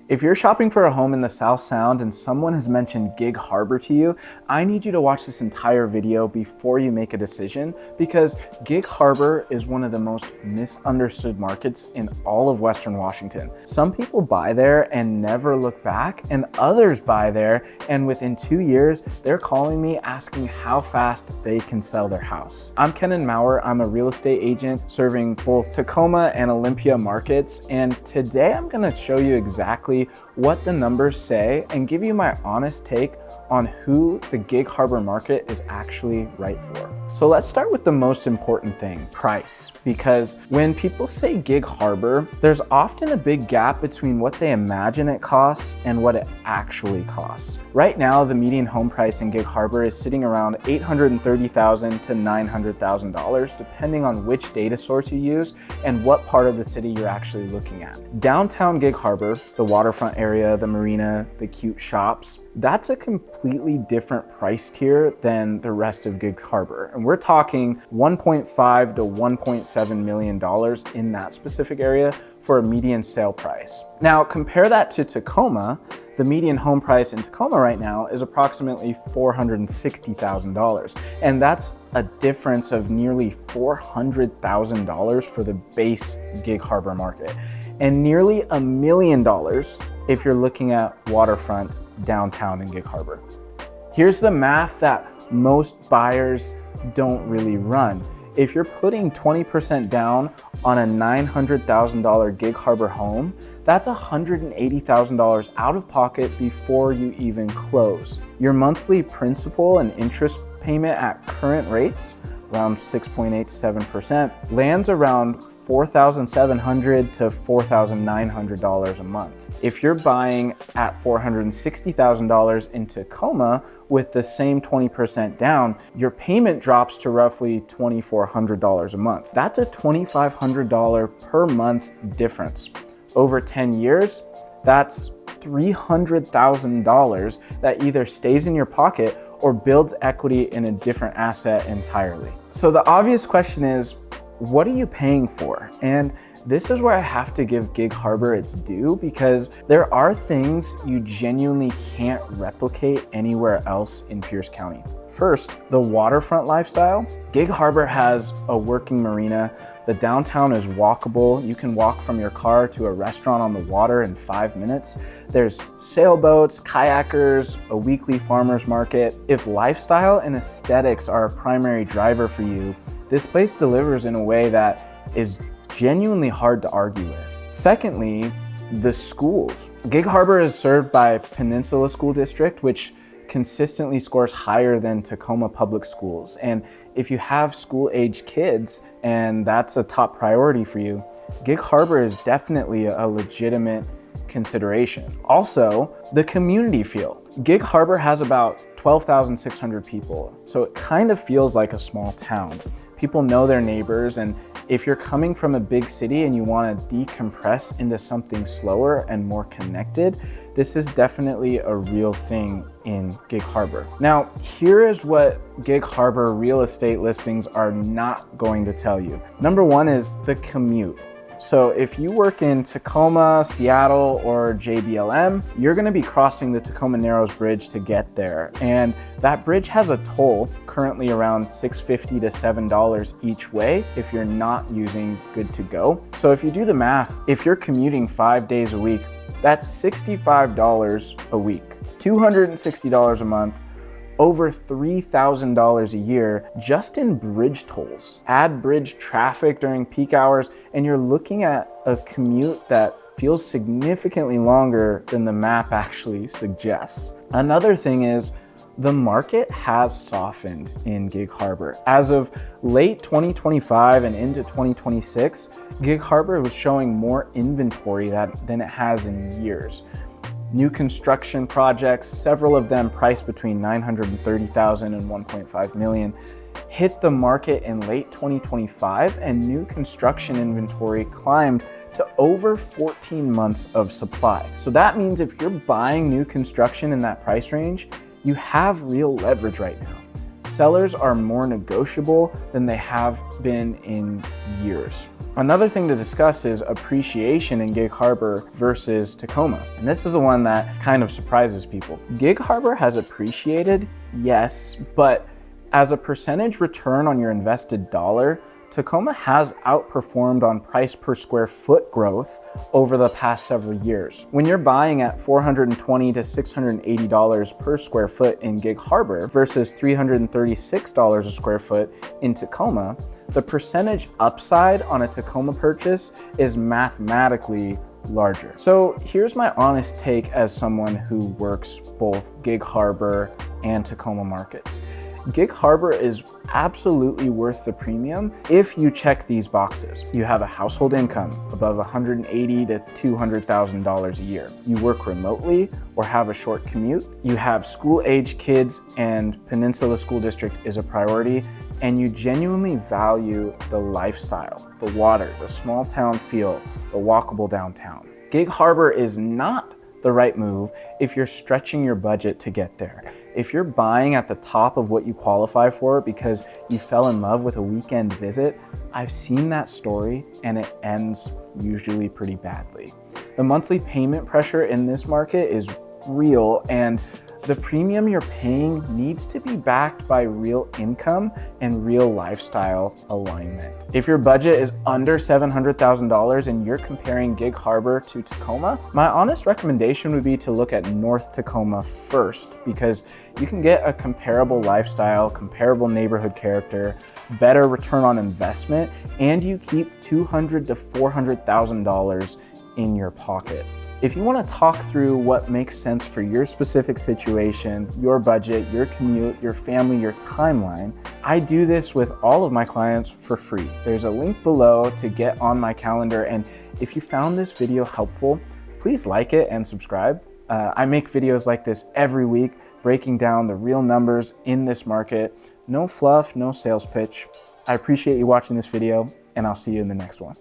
If you're shopping for a home in the South Sound and someone has mentioned Gig Harbor to you, I need you to watch this entire video before you make a decision, because Gig Harbor is one of the most misunderstood markets in all of Western Washington. Some people buy there and never look back, and others buy there and within 2 years, they're calling me asking how fast they can sell their house. I'm Kenan Maurer. I'm a real estate agent serving both Tacoma and Olympia markets, and today I'm gonna show you exactly what the numbers say and give you my honest take on who the Gig Harbor market is actually right for. So let's start with the most important thing, price. Because when people say Gig Harbor, there's often a big gap between what they imagine it costs and what it actually costs. Right now, the median home price in Gig Harbor is sitting around $830,000 to $900,000, depending on which data source you use and what part of the city you're actually looking at. Downtown Gig Harbor, the waterfront area, the marina, the cute shops, that's a completely different price tier than the rest of Gig Harbor. And we're talking $1.5 to $1.7 million in that specific area for a median sale price. Now compare that to Tacoma. The median home price in Tacoma right now is approximately $460,000. And that's a difference of nearly $400,000 for the base Gig Harbor market. And nearly $1 million if you're looking at waterfront downtown in Gig Harbor. Here's the math that most buyers don't really run. If you're putting 20% down on a $900,000 Gig Harbor home, that's $180,000 out of pocket before you even close. Your monthly principal and interest payment at current rates, around 6.8 to 7%, lands around $4,700 to $4,900 a month. If you're buying at $460,000 in Tacoma with the same 20% down, your payment drops to roughly $2,400 a month. That's a $2,500 per month difference. Over 10 years, that's $300,000 that either stays in your pocket or builds equity in a different asset entirely. So the obvious question is, what are you paying for? And this is where I have to give Gig Harbor its due, because there are things you genuinely can't replicate anywhere else in Pierce County. First, the waterfront lifestyle. Gig Harbor has a working marina. The downtown is walkable. You can walk from your car to a restaurant on the water in 5 minutes. There's sailboats, kayakers, a weekly farmer's market. If lifestyle and aesthetics are a primary driver for you, this place delivers in a way that is genuinely hard to argue with. Secondly, the schools. Gig Harbor is served by Peninsula School District, which consistently scores higher than Tacoma Public Schools. And if you have school-age kids and that's a top priority for you, Gig Harbor is definitely a legitimate consideration. Also, the community feel. Gig Harbor has about 12,600 people, so it kind of feels like a small town. People know their neighbors, and if you're coming from a big city and you want to decompress into something slower and more connected, this is definitely a real thing in Gig Harbor. Now, here is what Gig Harbor real estate listings are not going to tell you. Number one is the commute. So if you work in Tacoma, Seattle, or JBLM, you're gonna be crossing the Tacoma Narrows Bridge to get there. And that bridge has a toll currently around $6.50 to $7 each way if you're not using Good to Go. So if you do the math, if you're commuting 5 days a week, that's $65 a week, $260 a month, over $3,000 a year just in bridge tolls. Add bridge traffic during peak hours, and you're looking at a commute that feels significantly longer than the map actually suggests. Another thing is, the market has softened in Gig Harbor. As of late 2025 and into 2026, Gig Harbor was showing more inventory than it has in years. New construction projects, several of them priced between $930,000 and $1.5 million, hit the market in late 2025, and new construction inventory climbed to over 14 months of supply. So that means if you're buying new construction in that price range, you have real leverage right now. Sellers are more negotiable than they have been in years. Another thing to discuss is appreciation in Gig Harbor versus Tacoma. And this is the one that kind of surprises people. Gig Harbor has appreciated, yes, but as a percentage return on your invested dollar, Tacoma has outperformed on price per square foot growth over the past several years. When you're buying at $420 to $680 per square foot in Gig Harbor versus $336 a square foot in Tacoma, the percentage upside on a Tacoma purchase is mathematically larger. So here's my honest take as someone who works both Gig Harbor and Tacoma markets. Gig Harbor is absolutely worth the premium if you check these boxes. You have a household income above $180,000 to $200,000 a year. You work remotely or have a short commute. You have school-age kids and Peninsula School District is a priority, and you genuinely value the lifestyle, the water, the small town feel, the walkable downtown. Gig Harbor is not the right move if you're stretching your budget to get there. If you're buying at the top of what you qualify for because you fell in love with a weekend visit, I've seen that story and it ends usually pretty badly. The monthly payment pressure in this market is real, and the premium you're paying needs to be backed by real income and real lifestyle alignment. If your budget is under $700,000 and you're comparing Gig Harbor to Tacoma, my honest recommendation would be to look at North Tacoma first, because you can get a comparable lifestyle, comparable neighborhood character, better return on investment, and you keep $200,000 to $400,000 in your pocket. If you want to talk through what makes sense for your specific situation, your budget, your commute, your family, your timeline, I do this with all of my clients for free. There's a link below to get on my calendar, and if you found this video helpful, please like it and subscribe. I make videos like this every week, breaking down the real numbers in this market. No fluff, no sales pitch. I appreciate you watching this video, and I'll see you in the next one.